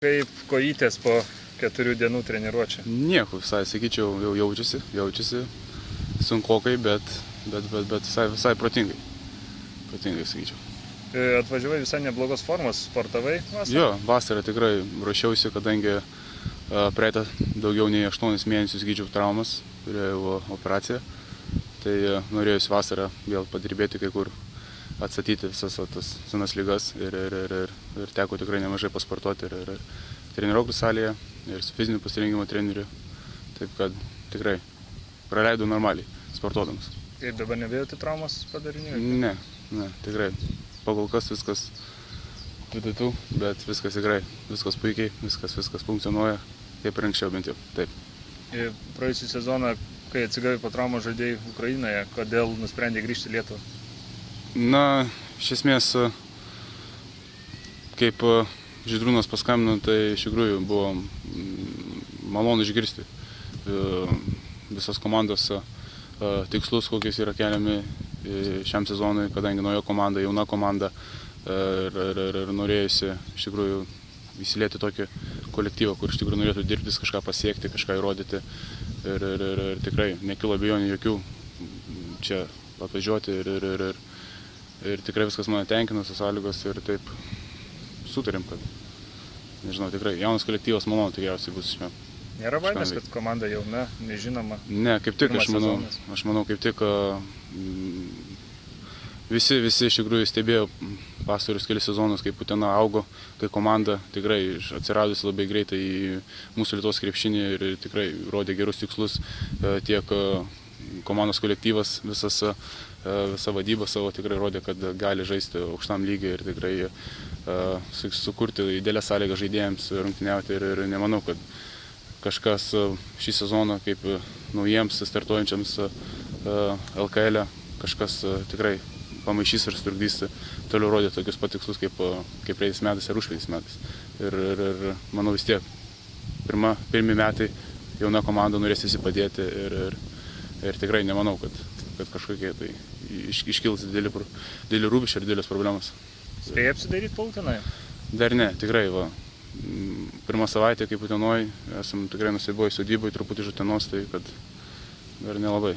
Kaip kojytės po 4 dienų treniruočio? Nieko, visai, sakyčiau, jau jaučiasi sunkokai, bet visai protingai, sakyčiau. Atvažiavai visai neblogos formos, sportavai vasarą? Jo, vasarą tikrai ruošiausi, kadangi praeitą daugiau nei 8 mėnesius gydžiau traumas, turėjau operaciją, tai norėjusi vasarą vėl padirbėti kai kur, atstatyti visas tas senas ligas ir teko tikrai nemažai pasportuoti ir treniruoklių salėje, ir su fiziniu pasirengimo treneriu, taip kad tikrai praleidau normaliai, sportuodamas. Ir dabar nebijoti traumos padarinių? Ne, tikrai. Pakol kas viskas vidutu, bet viskas tikrai, viskas puikiai, viskas funkcionuoja, kaip ir anksčiau bent jau, taip. Praėjusį sezoną, kai atsigavai po traumos, žaidėjai Ukrainoje, kodėl nusprendė grįžti į Lietuvą? Na, iš esmės, kaip Žydrūnas paskambino, tai iš tikrųjų buvo malonu išgirsti visos komandos tikslus, kokiais yra keliami šiam sezonui, kadangi nauja komanda, jauna komanda ir norėjusi iš tikrųjų įsilieti tokį kolektyvą, kur iš tikrųjų norėtų dirbtis, kažką pasiekti, kažką įrodyti ir tikrai nekilo abejonių jokių čia atvažiuoti ir tikrai viskas mane tenkina, tos sąlygos ir taip sutarėm, kad, nežinau, tikrai jaunas kolektyvas, malonu tikriausiai bus čia. Nėra baimės, kad komanda jauna, nežinoma? Ne, kaip tik, aš manau, kaip tik visi iš tikrųjų stebėjo pastarus kelius sezonus, kaip Utena augo, kai komanda tikrai atsiradusi labai greitai į mūsų Lietuvos krepšinį ir tikrai rodė gerus tikslus, tiek komandos kolektyvas, visa vadyba savo tikrai rodė, kad gali žaisti aukštam lygiai ir tikrai sukurti idealias sąlygas žaidėjams rungtyniauti ir nemanau, kad kažkas šį sezoną kaip naujiems startuojančiams LKL kažkas tikrai pamaišys ir sturgdys toliau rodė tokius patikslus kaip praeitais metais ir užpraeitais metais. Ir manau vis tiek pirmi metai jauna komanda norės visi padėti ir tikrai nemanau, kad kažkokie tai iškils dideli rūpesčiai ir didelės problemos. Spėjai apsidairyti po Utenoje? Dar ne, tikrai va. Pirmą savaitę kaip Utenoj, esam tikrai nusiboję sodyboj, truputį iš Utenos, tai kad dar nelabai.